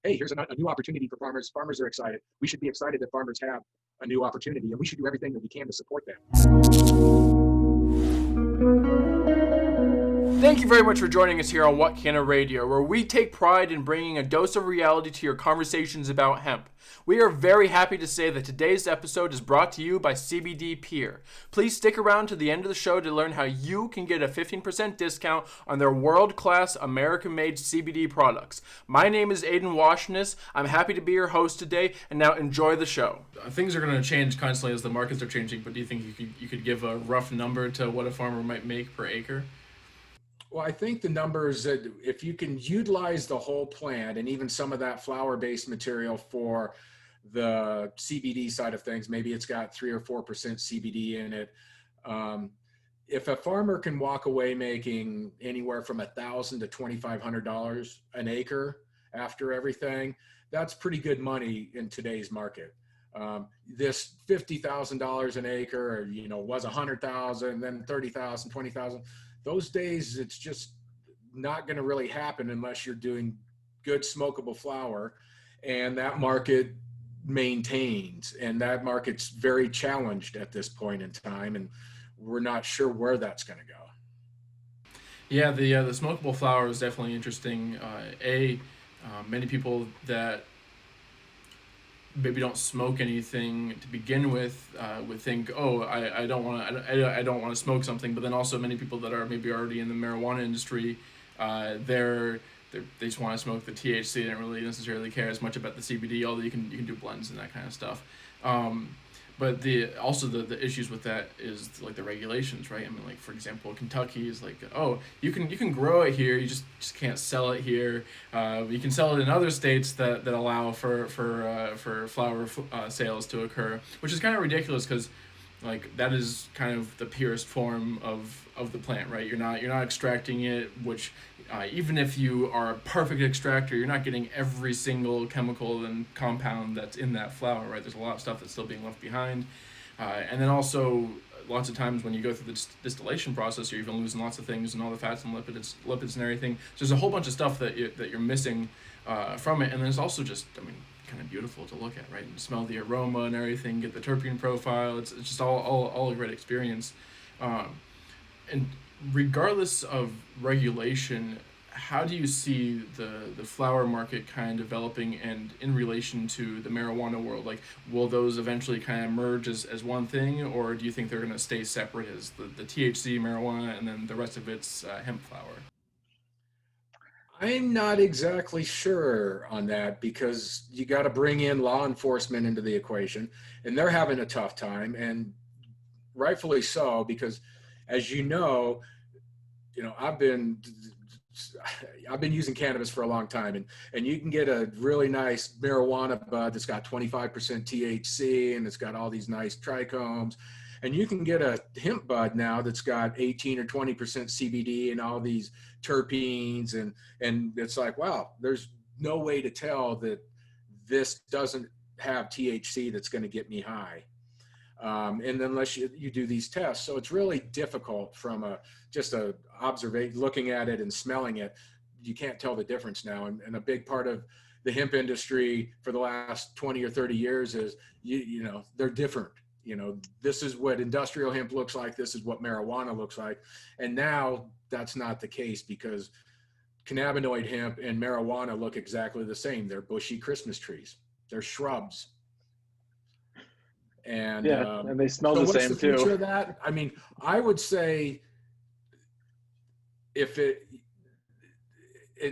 hey, here's a new opportunity for farmers. Farmers are excited. We should be excited that farmers have a new opportunity, and we should do everything that we can to support them. Thank you very much for joining us here on What Canna Radio, where we take pride in bringing a dose of reality to your conversations about hemp. We are very happy to say that today's episode is brought to you by CBD Peer. Please stick around to the end of the show to learn how you can get a 15% discount on their world-class American-made CBD products. My name is Aiden Washington. I'm happy to be your host today, and now enjoy the show. Things are going to change constantly as the markets are changing, but do you think you could give a rough number to what a farmer might make per acre? Well, I think the numbers that if you can utilize the whole plant and even some of that flower-based material for the CBD side of things, maybe it's got 3 or 4% CBD in it. If a farmer can walk away making anywhere from $1,000 to $2,500 an acre after everything, that's pretty good money in today's market. This $50,000 an acre, was $100,000, then $30,000, $20,000. Those days, it's just not going to really happen unless you're doing good smokable flower, and that market maintains, and that market's very challenged at this point in time, and we're not sure where that's going to go. Yeah, the smokable flower is definitely interesting. Many people that maybe don't smoke anything to begin with would think, oh, I don't want to smoke something. But then also many people that are maybe already in the marijuana industry, they just want to smoke the THC. They don't really necessarily care as much about the CBD, although you can do blends and that kind of stuff. But the issues with that is like the regulations, right? I mean, like for example, Kentucky is like, oh, you can grow it here, you just can't sell it here. You can sell it in other states that allow for flower sales to occur, which is kind of ridiculous because like that is kind of the purest form of the plant, right? You're not extracting it, which even if you are a perfect extractor, you're not getting every single chemical and compound that's in that flower, right? There's a lot of stuff that's still being left behind. And then also, lots of times when you go through the distillation process, you're even losing lots of things and all the fats and lipids and everything. So there's a whole bunch of stuff that you're missing from it. And then it's also just, kind of beautiful to look at, right? And smell the aroma and everything, get the terpene profile. It's just all a great experience. And regardless of regulation, how do you see the flower market kind of developing and in relation to the marijuana world? Like, will those eventually kind of merge as one thing, or do you think they're going to stay separate as the THC marijuana and then the rest of it's hemp flower? I'm not exactly sure on that because you got to bring in law enforcement into the equation, and they're having a tough time, and rightfully so, because as I've been using cannabis for a long time, and you can get a really nice marijuana bud that's got 25% THC and it's got all these nice trichomes, and you can get a hemp bud now that's got 18 or 20% CBD and all these terpenes, and it's like, wow, there's no way to tell that this doesn't have THC that's going to get me high. And unless you do these tests. So it's really difficult from just a observation, looking at it and smelling it, you can't tell the difference now. And a big part of the hemp industry for the last 20 or 30 years is, they're different. This is what industrial hemp looks like. This is what marijuana looks like. And now that's not the case because cannabinoid hemp and marijuana look exactly the same. They're bushy Christmas trees. They're shrubs. And and they smell the same too. What's the future of that? I would say if it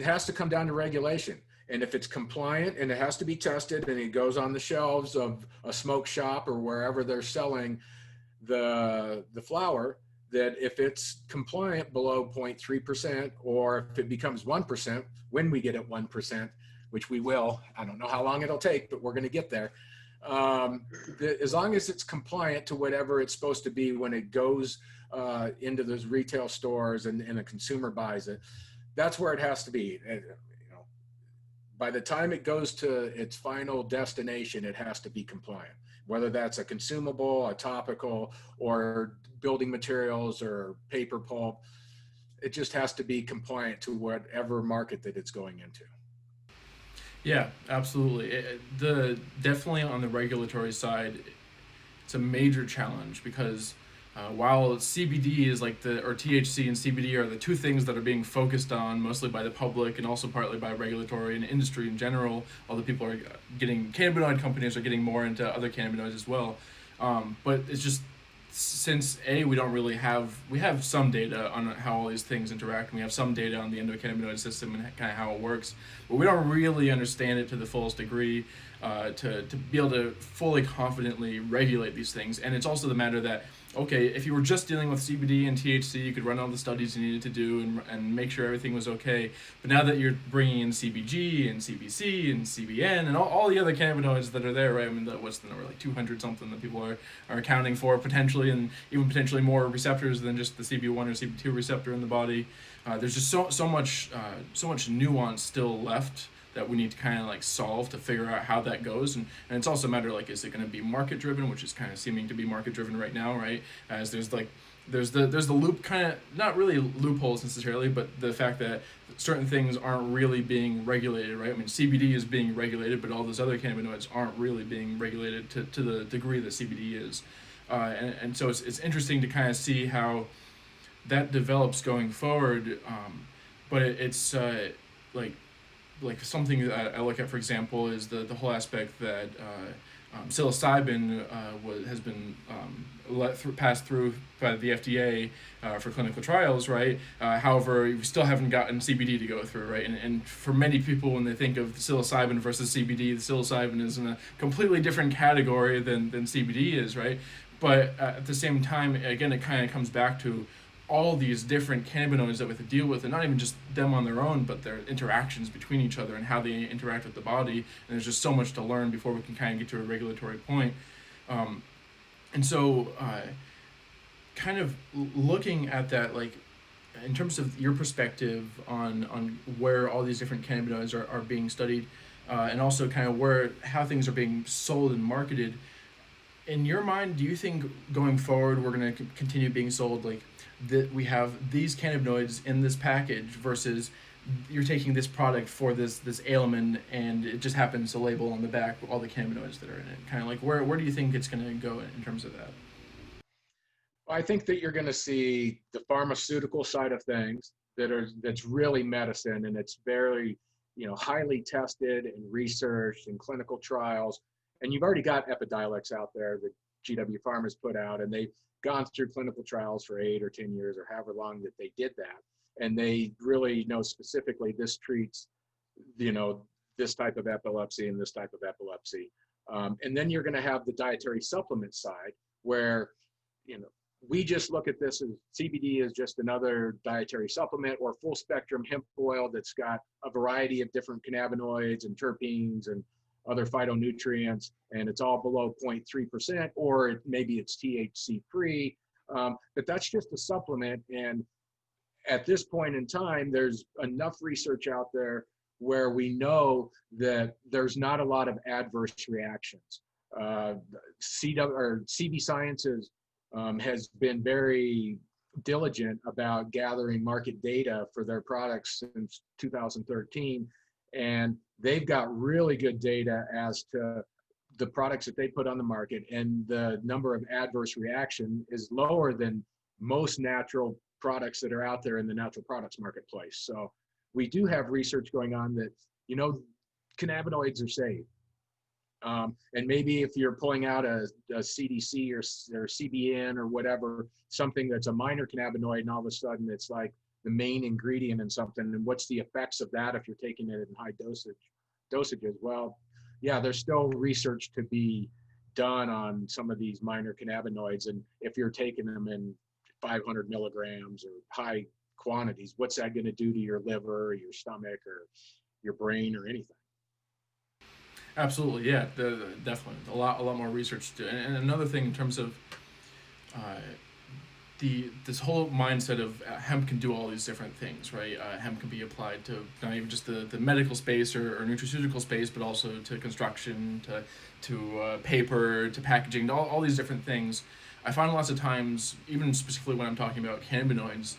has to come down to regulation, and if it's compliant and it has to be tested and it goes on the shelves of a smoke shop or wherever they're selling the flower, that if it's compliant below 0.3%, or if it becomes 1%, when we get at 1%, which we will, I don't know how long it'll take, but we're going to get there. As long as it's compliant to whatever it's supposed to be when it goes into those retail stores and a consumer buys it, that's where it has to be. By the time it goes to its final destination, it has to be compliant, whether that's a consumable, a topical, or building materials or paper pulp. It just has to be compliant to whatever market that it's going into. Yeah, absolutely. The definitely on the regulatory side, it's a major challenge because while CBD is like or THC and CBD are the two things that are being focused on mostly by the public and also partly by regulatory and industry in general, although people are getting cannabinoid companies are getting more into other cannabinoids as well. But it's just since we don't really we have some data on how all these things interact, and we have some data on the endocannabinoid system and kind of how it works, but we don't really understand it to the fullest degree to be able to fully confidently regulate these things. And it's also the matter that okay, if you were just dealing with CBD and THC, you could run all the studies you needed to do and make sure everything was okay. But now that you're bringing in CBG and CBC and CBN and all the other cannabinoids that are there, right? I mean, what's the number, like 200 something that people are accounting for potentially, and even potentially more receptors than just the CB1 or CB2 receptor in the body. There's just so much nuance still left that we need to kind of like solve to figure out how that goes. And it's also a matter like, is it going to be market driven, which is kind of seeming to be market driven right now, right? As there's like there's the loop, kind of not really loopholes necessarily, but the fact that certain things aren't really being regulated, right? I mean, CBD is being regulated, but all those other cannabinoids aren't really being regulated to the degree that CBD is. And so it's interesting to kind of see how that develops going forward. But it's like something that I look at, for example, is the whole aspect that psilocybin has been passed through by the FDA for clinical trials, right? However, we still haven't gotten CBD to go through, right? And for many people, when they think of psilocybin versus CBD, the psilocybin is in a completely different category than CBD is, right? But at the same time, again, it kind of comes back to all these different cannabinoids that we have to deal with, and not even just them on their own, but their interactions between each other and how they interact with the body. And there's just so much to learn before we can kind of get to a regulatory point. And so, kind of looking at that, like in terms of your perspective on where all these different cannabinoids are being studied, and also kind of how things are being sold and marketed. In your mind, do you think going forward we're going to continue being sold like that we have these cannabinoids in this package versus you're taking this product for this ailment and it just happens to label on the back all the cannabinoids that are in it? Kind of like where do you think it's going to go in terms of that? I think that you're going to see the pharmaceutical side of things that's really medicine, and it's very, highly tested and researched in clinical trials. And you've already got Epidiolex out there that GW Pharma's put out, and they've gone through clinical trials for 8 or 10 years or however long that they did that. And they really know specifically this treats, this type of epilepsy and this type of epilepsy. And then you're going to have the dietary supplement side where, we just look at this as CBD is just another dietary supplement or full spectrum hemp oil that's got a variety of different cannabinoids and terpenes and other phytonutrients, and it's all below 0.3%, or maybe it's THC free. But that's just a supplement. And at this point in time, there's enough research out there where we know that there's not a lot of adverse reactions. CB Sciences has been very diligent about gathering market data for their products since 2013. And they've got really good data as to the products that they put on the market, and the number of adverse reaction is lower than most natural products that are out there in the natural products marketplace. So we do have research going on that, cannabinoids are safe. And maybe if you're pulling out a CDC or CBN or whatever, something that's a minor cannabinoid, and all of a sudden it's like the main ingredient in something, and what's the effects of that if you're taking it in high dosages? Well, yeah, there's still research to be done on some of these minor cannabinoids, and if you're taking them in 500 milligrams or high quantities, what's that going to do to your liver or your stomach or your brain or anything? Absolutely, yeah, definitely a lot more research to do. And another thing in terms of uh, this whole mindset of hemp can do all these different things, right? Hemp can be applied to not even just the medical space or nutraceutical space, but also to construction, to paper, to packaging, to all these different things. I find lots of times, even specifically when I'm talking about cannabinoids,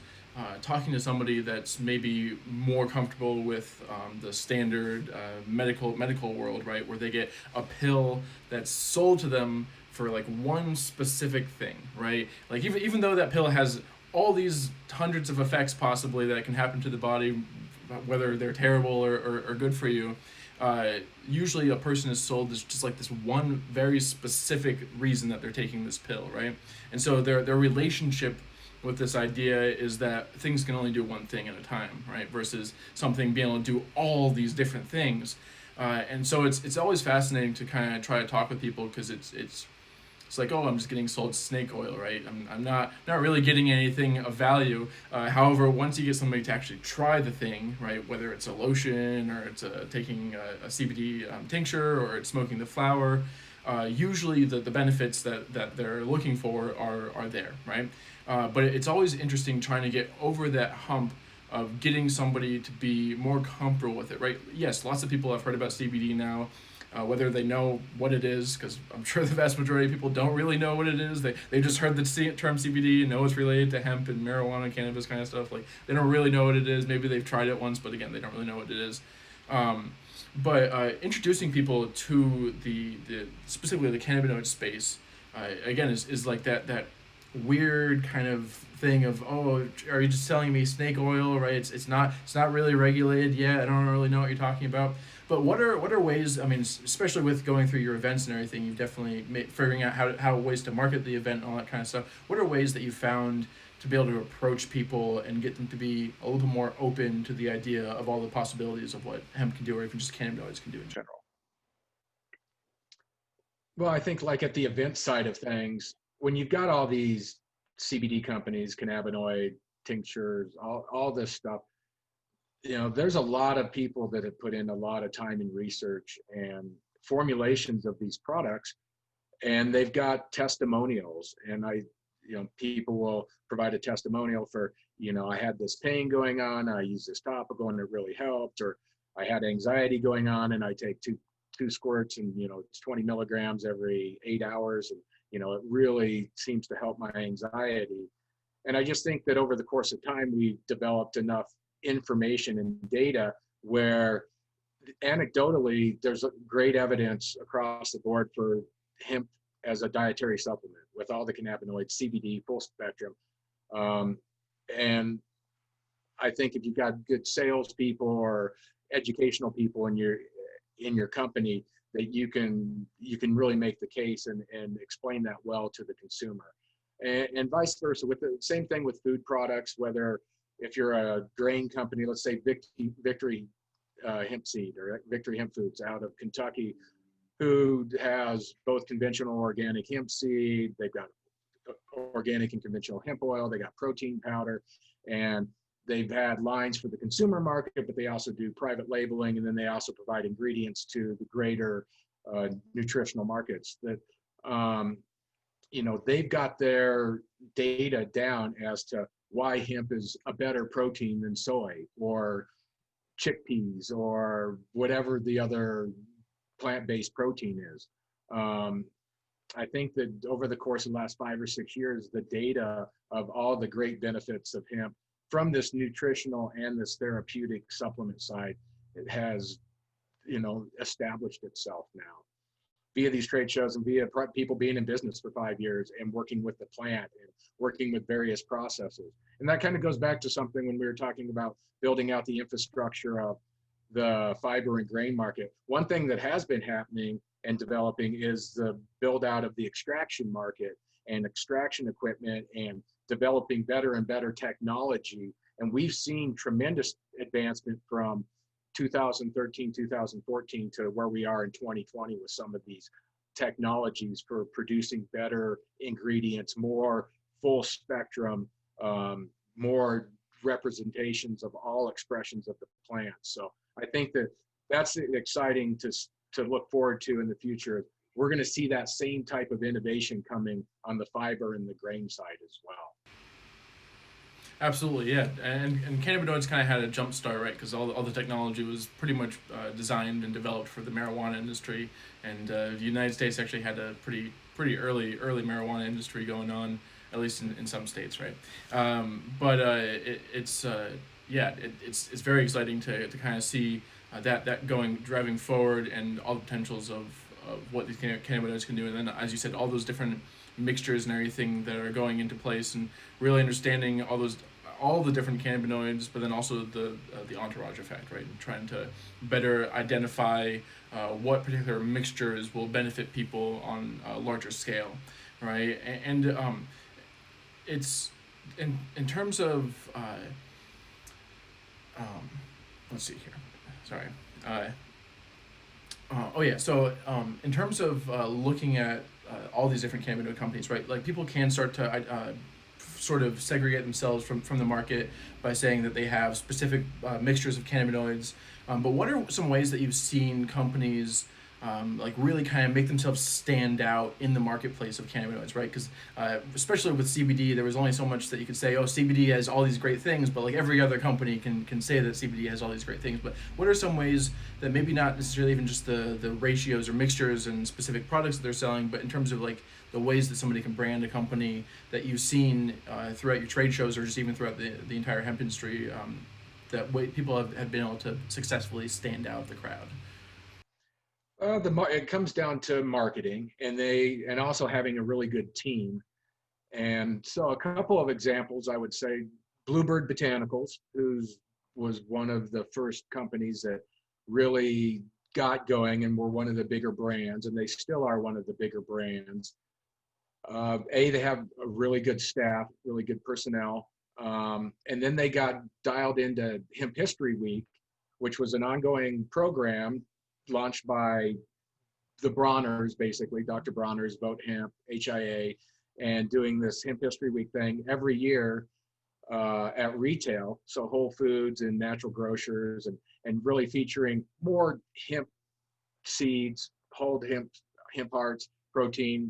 talking to somebody that's maybe more comfortable with the standard medical world, right, where they get a pill that's sold to them for like one specific thing, right? Like even though that pill has all these hundreds of effects possibly that can happen to the body, whether they're terrible or good for you, usually a person is sold this just like this one very specific reason that they're taking this pill, right? And so their relationship with this idea is that things can only do one thing at a time, right? Versus something being able to do all these different things. And so it's always fascinating to kind of try to talk with people because it's like, oh, I'm just getting sold snake oil, right? I'm not really getting anything of value. However, once you get somebody to actually try the thing, right, whether it's a lotion or it's taking a CBD tincture or it's smoking the flower, usually the benefits that they're looking for are there, right? But it's always interesting trying to get over that hump of getting somebody to be more comfortable with it, right? Yes, lots of people have heard about CBD now, whether they know what it is, because I'm sure the vast majority of people don't really know what it is. They just heard the term CBD and know it's related to hemp and marijuana, cannabis kind of stuff. Like they don't really know what it is. Maybe they've tried it once, but again, they don't really know what it is. But introducing people to the specifically the cannabinoid space, again, is like that weird kind of thing of, oh, are you just selling me snake oil, right? It's not really regulated yet. I don't really know what you're talking about. But what are ways? I mean, especially with going through your events and everything, you've definitely figuring out how ways to market the event and all that kind of stuff. What are ways that you found to be able to approach people and get them to be a little bit more open to the idea of all the possibilities of what hemp can do, or even just cannabinoids can do in general? Well, I think like at the event side of things, when you've got all these CBD companies, cannabinoid tinctures, all this stuff, there's a lot of people that have put in a lot of time and research and formulations of these products, and they've got testimonials. And people will provide a testimonial for, I had this pain going on, I used this topical and it really helped, or I had anxiety going on and I take two squirts and it's 20 milligrams every 8 hours, and it really seems to help my anxiety. And I just think that over the course of time we've developed enough information and data where anecdotally there's great evidence across the board for hemp as a dietary supplement with all the cannabinoids, CBD, full spectrum. And I think if you've got good salespeople or educational people in your company, that you can really make the case and explain that well to the consumer, and vice versa. With the same thing with food products, whether if you're a grain company, let's say Victory Hemp Seed or Victory Hemp Foods out of Kentucky, who has both conventional and organic hemp seed. They've got organic and conventional hemp oil. They got protein powder, and they've had lines for the consumer market, but they also do private labeling, and then they also provide ingredients to the greater nutritional markets. That they've got their data down as to why hemp is a better protein than soy or chickpeas or whatever the other plant-based protein is. I think that over the course of the last 5 or 6 years, the data of all the great benefits of hemp from this nutritional and this therapeutic supplement side, it has, established itself now via these trade shows and via people being in business for 5 years and working with the plant and working with various processes. And that kind of goes back to something when we were talking about building out the infrastructure of the fiber and grain market. One thing that has been happening and developing is the build out of the extraction market and extraction equipment and developing better and better technology. And we've seen tremendous advancement from 2013, 2014 to where we are in 2020 with some of these technologies for producing better ingredients, more full spectrum, more representations of all expressions of the plant. So I think that that's exciting to look forward to in the future. We're going to see that same type of innovation coming on the fiber and the grain side as well. Absolutely, yeah, and cannabinoids kind of had a jump start, right? Because all the technology was pretty much designed and developed for the marijuana industry, and the United States actually had a pretty early marijuana industry going on. at least in some states, right? But it's very exciting to kind of see that driving forward, and all the potentials of what these cannabinoids can do, and then, as you said, all those different mixtures and everything that are going into place, and really understanding all the different cannabinoids, but then also the entourage effect, right? And trying to better identify what particular mixtures will benefit people on a larger scale, right? It's in terms of let's see here, sorry. Oh yeah, so in terms of looking at all these different cannabinoid companies, right? Like, people can start to sort of segregate themselves from the market by saying that they have specific mixtures of cannabinoids. But what are some ways that you've seen companies like really kind of make themselves stand out in the marketplace of cannabinoids, right? Because especially with CBD, there was only so much that you could say, oh, CBD has all these great things, but like every other company can say that CBD has all these great things. But what are some ways that, maybe not necessarily even just the ratios or mixtures and specific products that they're selling, but in terms of like the ways that somebody can brand a company that you've seen throughout your trade shows, or just even throughout the entire hemp industry, that way people have been able to successfully stand out of the crowd? It comes down to marketing, and also having a really good team. And so, a couple of examples, I would say, Bluebird Botanicals, who's was one of the first companies that really got going and were one of the bigger brands, and they still are one of the bigger brands. They have a really good staff, really good personnel. And then they got dialed into Hemp History Week, which was an ongoing program launched by the Bronners, basically, Dr. Bronners, Vote Hemp, HIA, and doing this Hemp History Week thing every year at retail, so Whole Foods and natural grocers, and really featuring more hemp seeds, whole hemp hearts, protein,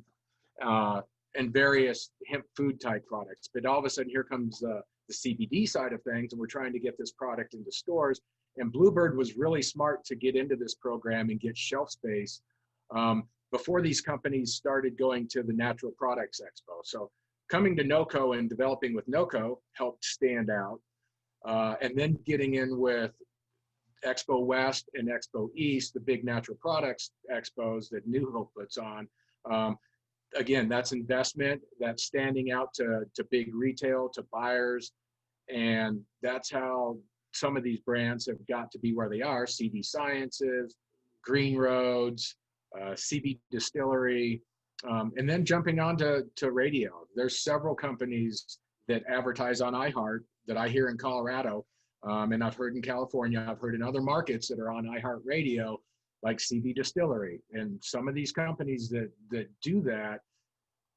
and various hemp food type products. But all of a sudden, here comes the CBD side of things, and we're trying to get this product into stores. And Bluebird was really smart to get into this program and get shelf space before these companies started going to the Natural Products Expo. So coming to NOCO and developing with NOCO helped stand out. And then getting in with Expo West and Expo East, the big natural products expos that New Hope puts on. Again, that's investment, that's standing out to big retail, to buyers. And that's how some of these brands have got to be where they are. CD Sciences, Green Roads, CB Distillery, and then jumping on to radio. There's several companies that advertise on iHeart that I hear in Colorado, and I've heard in California, I've heard in other markets that are on iHeart Radio, like CB Distillery. And some of these companies that do that,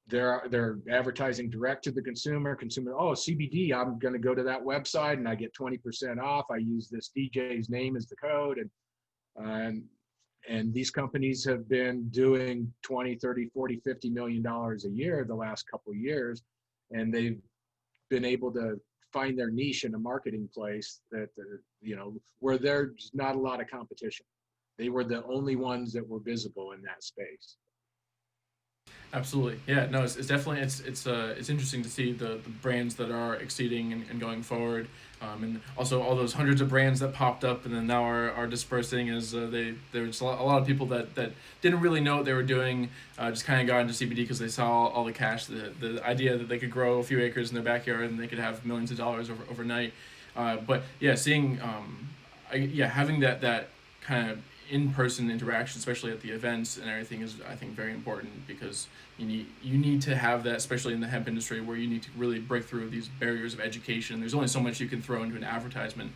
they're advertising direct to the consumer. Oh, CBD, I'm going to go to that website and I get 20% off. I use this DJ's name as the code. And these companies have been doing 20, 30, 40, $50 million a year the last couple of years. And they've been able to find their niche in a marketing place that, where there's not a lot of competition. They were the only ones that were visible in that space. Absolutely, yeah. No, it's definitely it's interesting to see the brands that are exceeding and going forward, and also all those hundreds of brands that popped up and then now are dispersing as there's a lot of people that didn't really know what they were doing, just kind of got into CBD because they saw all the cash, the idea that they could grow a few acres in their backyard and they could have millions of dollars overnight. But yeah, seeing having that kind of in-person interaction, especially at the events and everything, is, I think, very important, because you need to have that, especially in the hemp industry, where you need to really break through these barriers of education. There's only so much you can throw into an advertisement.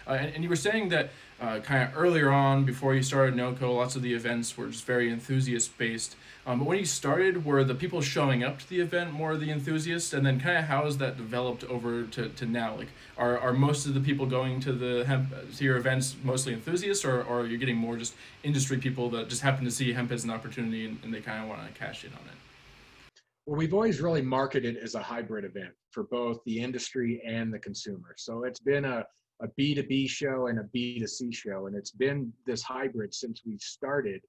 And you were saying that kind of earlier on, before you started NOCO, lots of the events were just very enthusiast-based. But when you started, were the people showing up to the event more the enthusiasts? And then kind of how has that developed over to now? Like, are most of the people going to to your events mostly enthusiasts, or are you getting more just industry people that just happen to see hemp as an opportunity and they kind of want to cash in on it? Well, we've always really marketed as a hybrid event for both the industry and the consumer. So it's been a B2B show and a B2C show, and it's been this hybrid since we started.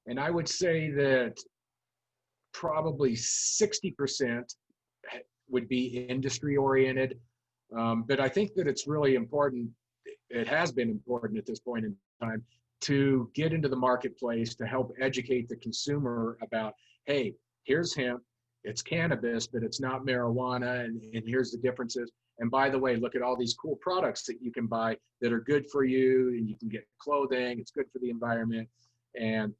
And I would say that probably 60% would be industry oriented. But I think that it's really important, it has been important at this point in time, to get into the marketplace to help educate the consumer about, hey, here's hemp, it's cannabis, but it's not marijuana, and here's the differences. And by the way, look at all these cool products that you can buy that are good for you, and you can get clothing, it's good for the environment. And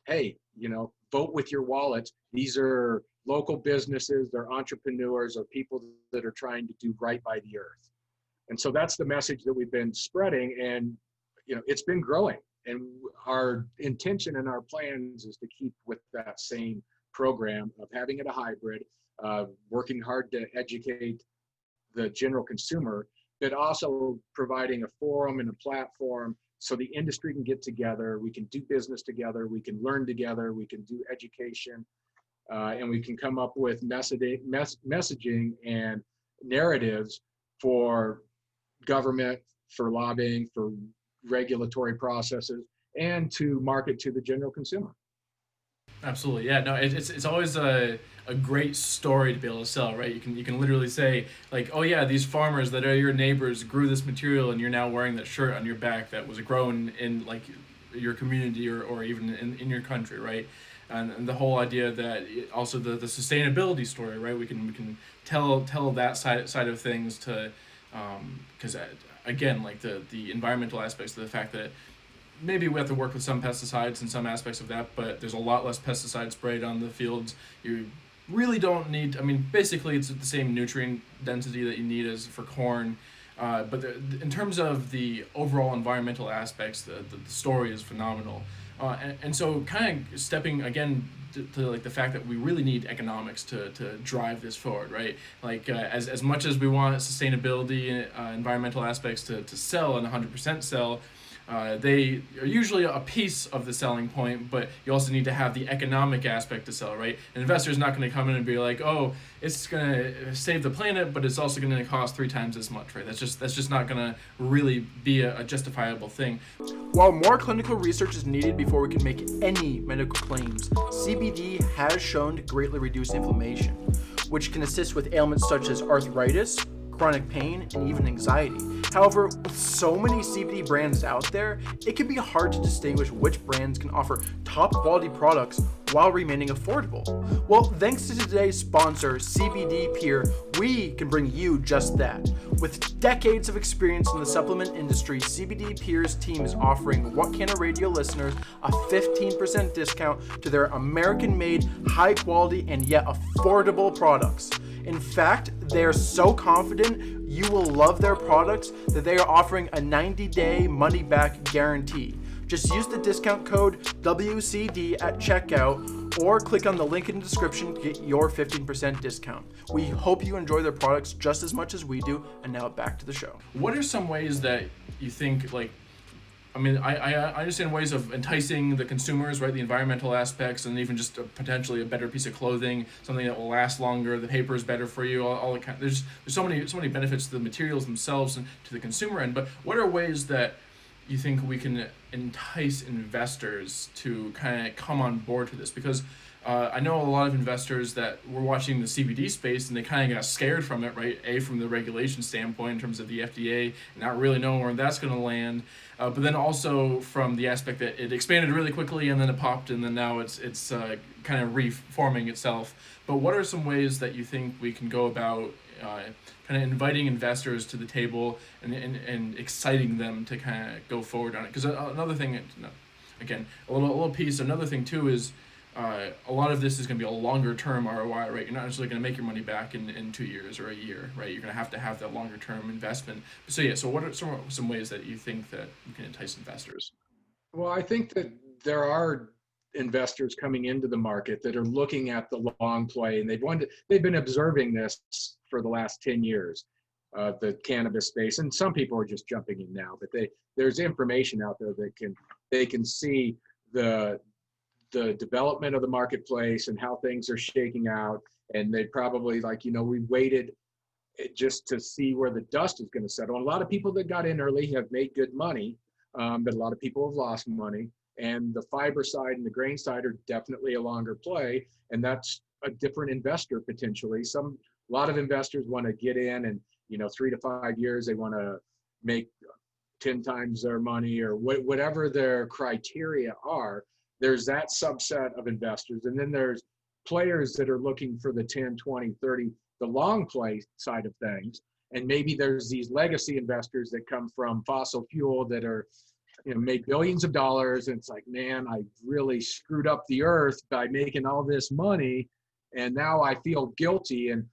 hey, vote with your wallet. These are local businesses, they're entrepreneurs, or people that are trying to do right by the earth. And so that's the message that we've been spreading, and it's been growing. And our intention and our plans is to keep with that same program of having it a hybrid, working hard to educate the general consumer, but also providing a forum and a platform so the industry can get together, we can do business together, we can learn together, we can do education, and we can come up with messaging and narratives for government, for lobbying, for regulatory processes, and to market to the general consumer. Absolutely, yeah. No, it's always a great story to be able to sell, right? You can literally say like, oh yeah, these farmers that are your neighbors grew this material, and you're now wearing that shirt on your back that was grown in like your community or even in your country, right? And the whole idea that also the sustainability story, right? We can tell that side of things to, because again, like the environmental aspects of the fact that maybe we have to work with some pesticides and some aspects of that, but there's a lot less pesticides sprayed on the fields. You really don't need, I mean, basically it's the same nutrient density that you need as for corn. But in terms of the overall environmental aspects, the story is phenomenal. And so kind of stepping again to like the fact that we really need economics to drive this forward, right? Like as much as we want sustainability, environmental aspects to sell and 100% sell, they are usually a piece of the selling point, but you also need to have the economic aspect to sell, right? An investor is not going to come in and be like, oh, it's going to save the planet, but it's also going to cost 3 times as much, right? That's just not going to really be a justifiable thing. While more clinical research is needed before we can make any medical claims, CBD has shown to greatly reduce inflammation, which can assist with ailments such as arthritis, chronic pain, and even anxiety. However, with so many CBD brands out there, it can be hard to distinguish which brands can offer top quality products while remaining affordable. Well, thanks to today's sponsor, CBD Pure, we can bring you just that. With decades of experience in the supplement industry, CBD Pure's team is offering What Canna Radio listeners a 15% discount to their American-made, high-quality, and yet affordable products. In fact, they are so confident you will love their products that they are offering a 90-day money-back guarantee. Just use the discount code WCD at checkout or click on the link in the description to get your 15% discount. We hope you enjoy their products just as much as we do. And now back to the show. What are some ways that you think, like, I mean, I understand ways of enticing the consumers, right? The environmental aspects, and even just potentially a better piece of clothing, something that will last longer. The paper is better for you. All the kind. There's so many benefits to the materials themselves and to the consumer end. But what are ways that you think we can entice investors to kind of come on board to this? Because I know a lot of investors that were watching the CBD space and they kind of got scared from it, right? From the regulation standpoint in terms of the FDA, not really knowing where that's going to land. But then also from the aspect that it expanded really quickly and then it popped and then now it's kind of reforming itself. But what are some ways that you think we can go about kind of inviting investors to the table and exciting them to kind of go forward on it? Because another thing, again, a little piece, another thing too is a lot of this is going to be a longer term ROI, right? You're not necessarily going to make your money back in 2 years or a year, right? You're going to have that longer term investment. So yeah, so what are some ways that you think that you can entice investors? Well, I think that there are investors coming into the market that are looking at the long play, and they've been observing this for the last 10 years, the cannabis space. And some people are just jumping in now, but there's information out there that they can see the development of the marketplace and how things are shaking out. And they probably we waited just to see where the dust is going to settle. And a lot of people that got in early have made good money, but a lot of people have lost money. And the fiber side and the grain side are definitely a longer play. And that's a different investor potentially. Some a lot of investors want to get in and, 3 to 5 years, they want to make 10 times their money or whatever their criteria are. There's that subset of investors. And then there's players that are looking for the 10, 20, 30, the long play side of things. And maybe there's these legacy investors that come from fossil fuel that are, made billions of dollars. And it's like, man, I really screwed up the earth by making all this money. And now I feel guilty. And,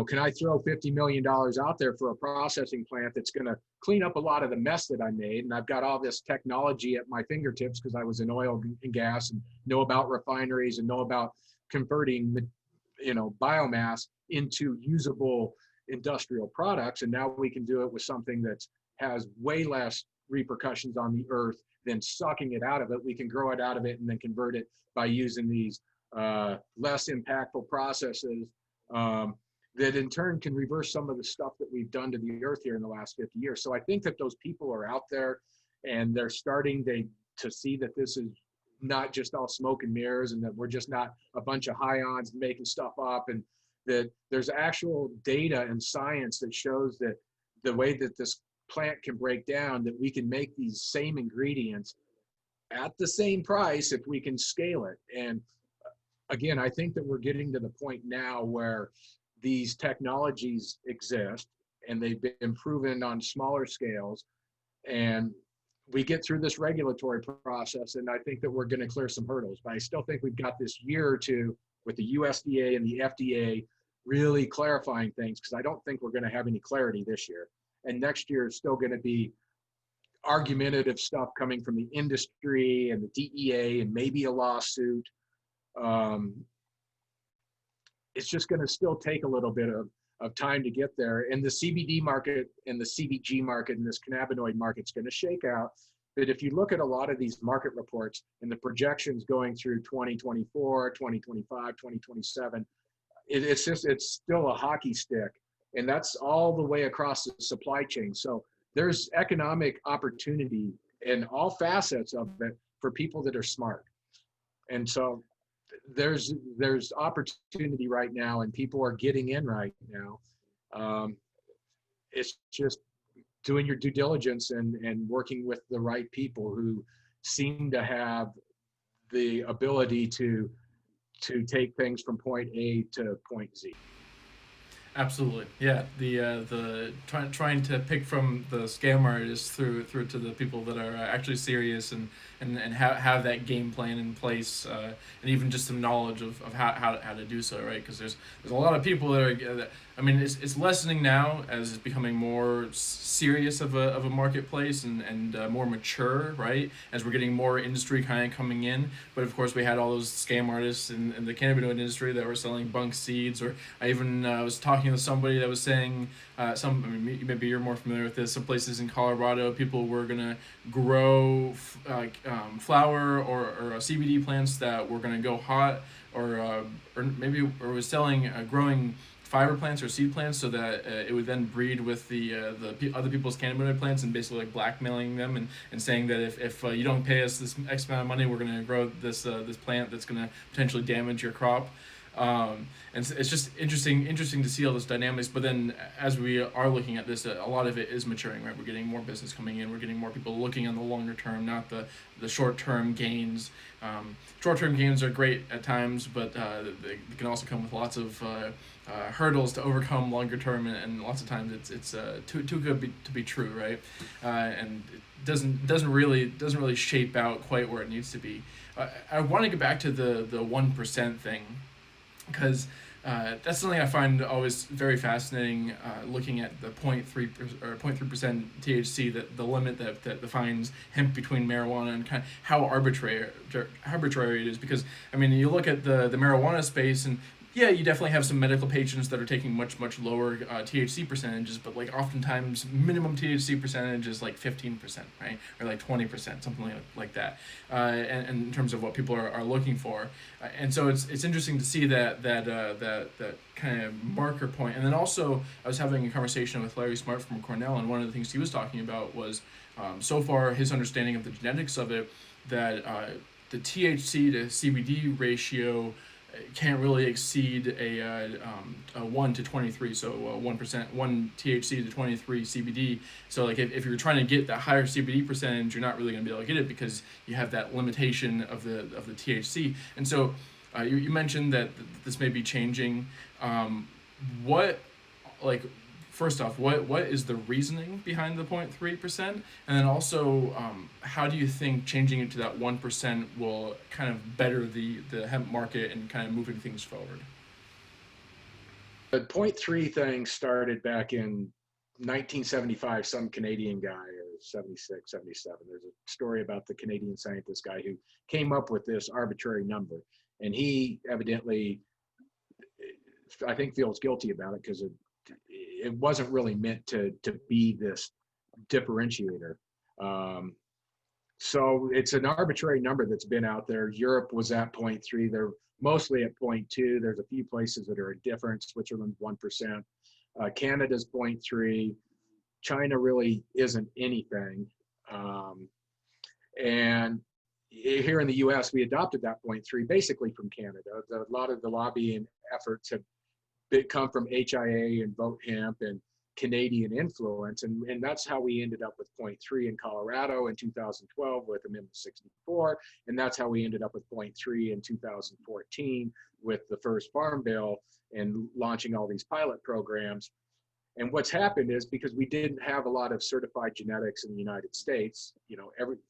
can I throw $50 million out there for a processing plant that's going to clean up a lot of the mess that I made? And I've got all this technology at my fingertips because I was in oil and gas and know about refineries and know about converting, biomass into usable industrial products. And now we can do it with something that has way less repercussions on the earth than sucking it out of it. We can grow it out of it and then convert it by using these less impactful processes that in turn can reverse some of the stuff that we've done to the earth here in the last 50 years. So I think that those people are out there and they're starting to see that this is not just all smoke and mirrors and that we're just not a bunch of high-ons making stuff up, and that there's actual data and science that shows that the way that this plant can break down, that we can make these same ingredients at the same price if we can scale it. And again, I think that we're getting to the point now where these technologies exist and they've been proven on smaller scales, and we get through this regulatory process, and I think that we're going to clear some hurdles. But I still think we've got this year or two with the USDA and the FDA really clarifying things, because I don't think we're going to have any clarity this year. And next year is still going to be argumentative stuff coming from the industry and the DEA and maybe a lawsuit. It's just going to still take a little bit of time to get there. And the CBD market and the CBG market and this cannabinoid market is going to shake out. But if you look at a lot of these market reports and the projections going through 2024, 2025, 2027, it's still a hockey stick. And that's all the way across the supply chain. So there's economic opportunity in all facets of it for people that are smart. And so there's opportunity right now, and people are getting in right now. It's just doing your due diligence and working with the right people who seem to have the ability to take things from point A to point Z. Absolutely, yeah. The trying to pick from the scam artists through to the people that are actually serious and have that game plan in place, and even just some knowledge of how to do so, right? Because there's a lot of people that are. I mean, it's lessening now as it's becoming more serious of a marketplace and more mature, right? As we're getting more industry kind of coming in. But of course, we had all those scam artists in the cannabinoid industry that were selling bunk seeds. Or I even was talking to somebody that was saying maybe you're more familiar with this. Some places in Colorado, people were gonna grow flower or CBD plants that were gonna go hot, or was selling growing fiber plants or seed plants so that it would then breed with the other people's cannabinoid plants, and basically like blackmailing them and saying that if you don't pay us this X amount of money, we're going to grow this plant that's going to potentially damage your crop. And it's just interesting to see all those dynamics. But then as we are looking at this, a lot of it is maturing, right? We're getting more business coming in. We're getting more people looking on the longer term, not the short-term gains. Short-term gains are great at times, but they can also come with lots of hurdles to overcome longer term, and lots of times it's too good to be true, right? And it doesn't really shape out quite where it needs to be. I want to get back to the 1% thing, because that's something I find always very fascinating, looking at the 0.3% THC, that the limit that defines hemp between marijuana, and kind of how arbitrary it is. Because I mean, you look at the marijuana space, and yeah, you definitely have some medical patients that are taking much lower THC percentages, but like oftentimes minimum THC percentage is like 15%, right, or like 20%, something like that, and in terms of what people are looking for, and so it's interesting to see that kind of marker point. And then also I was having a conversation with Larry Smart from Cornell, and one of the things he was talking about was so far his understanding of the genetics of it, that the THC to CBD ratio can't really exceed a 1 to 23, so 1%, 1 THC to 23 CBD. So like if you're trying to get that higher CBD percentage, you're not really going to be able to get it because you have that limitation of the THC. And so you mentioned that this may be changing. What, like, first off, what is the reasoning behind the 0.3%? And then also, how do you think changing it to that 1% will kind of better the hemp market and kind of moving things forward? The zero point 0.3 thing started back in 1975, some Canadian guy, or 76, 77. There's a story about the Canadian scientist guy who came up with this arbitrary number. And he evidently, I think, feels guilty about it because it wasn't really meant to be this differentiator. So it's an arbitrary number that's been out there. Europe was at 0.3. They're mostly at 0.2. There's a few places that are different. Switzerland's 1%. Canada's 0.3. China really isn't anything. And here in the US, we adopted that 0.3 basically from Canada. A lot of the lobbying efforts have come from HIA and Vote Hemp and Canadian influence. And that's how we ended up with 0.3 in Colorado in 2012 with Amendment 64. And that's how we ended up with 0.3 in 2014 with the first Farm Bill and launching all these pilot programs. And what's happened is because we didn't have a lot of certified genetics in the United States,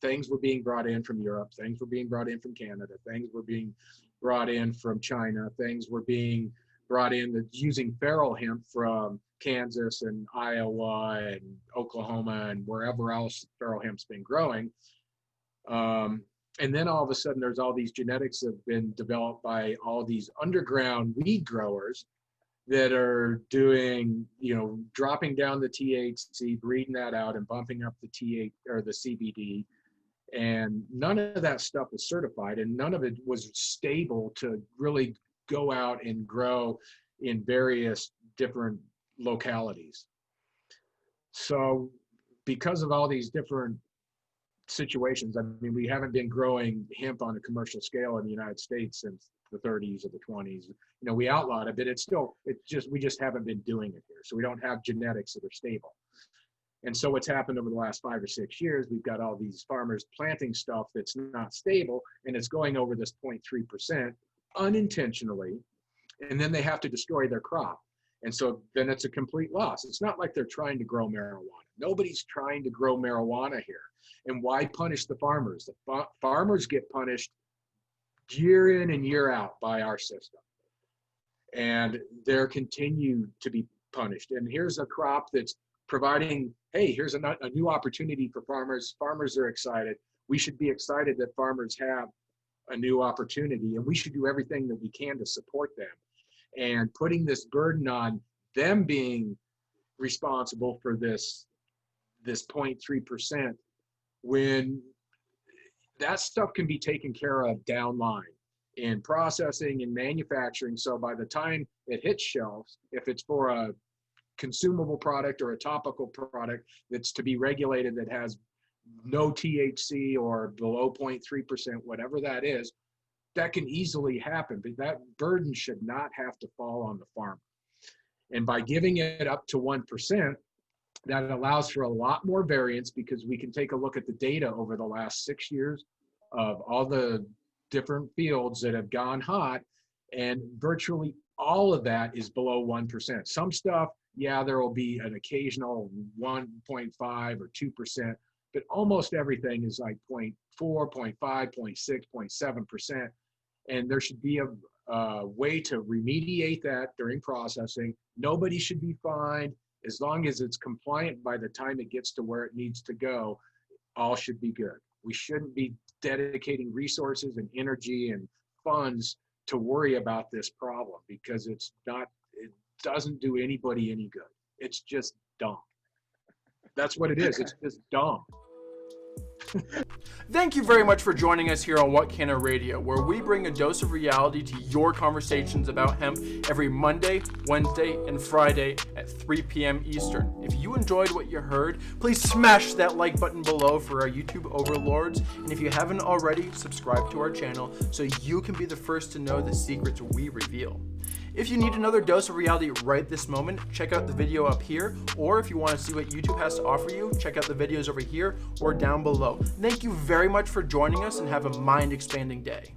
things were being brought in from Europe, things were being brought in from Canada, things were being brought in from China, things were being brought in using feral hemp from Kansas and Iowa and Oklahoma and wherever else feral hemp's been growing. And then all of a sudden there's all these genetics that have been developed by all these underground weed growers that are doing, dropping down the THC, breeding that out and bumping up the the CBD. And none of that stuff was certified and none of it was stable to really go out and grow in various different localities. So because of all these different situations, I mean, we haven't been growing hemp on a commercial scale in the United States since the 30s or the 20s. We outlawed it, but we just haven't been doing it here. So we don't have genetics that are stable. And so what's happened over the last 5 or 6 years, we've got all these farmers planting stuff that's not stable and it's going over this 0.3% unintentionally. And then they have to destroy their crop. And so then it's a complete loss. It's not like they're trying to grow marijuana. Nobody's trying to grow marijuana here. And why punish the farmers? The farmers get punished year in and year out by our system. And they're continued to be punished. And here's a crop that's providing, hey, here's a new opportunity for farmers. Farmers are excited. We should be excited that farmers have a new opportunity, and we should do everything that we can to support them. And putting this burden on them being responsible for this 0.3%, when that stuff can be taken care of downline in processing and manufacturing. So by the time it hits shelves, if it's for a consumable product or a topical product that's to be regulated that has no THC or below 0.3%, whatever that is, that can easily happen. But that burden should not have to fall on the farmer. And by giving it up to 1%, that allows for a lot more variance because we can take a look at the data over the last 6 years of all the different fields that have gone hot, and virtually all of that is below 1%. Some stuff, yeah, there will be an occasional 1.5 or 2%, but almost everything is like 0.4, 0.5, 0.6, 0.7%. And there should be a way to remediate that during processing. Nobody should be fined. As long as it's compliant by the time it gets to where it needs to go, all should be good. We shouldn't be dedicating resources and energy and funds to worry about this problem because it doesn't do anybody any good. It's just dumb. That's what it is. It's just dumb. Thank you very much for joining us here on What Canna Radio, where we bring a dose of reality to your conversations about hemp every Monday, Wednesday, and Friday at 3 p.m. Eastern. If you enjoyed what you heard, please smash that like button below for our YouTube overlords. And if you haven't already, subscribe to our channel so you can be the first to know the secrets we reveal. If you need another dose of reality right this moment, check out the video up here, or if you want to see what YouTube has to offer you, check out the videos over here or down below. Thank you very much for joining us and have a mind-expanding day.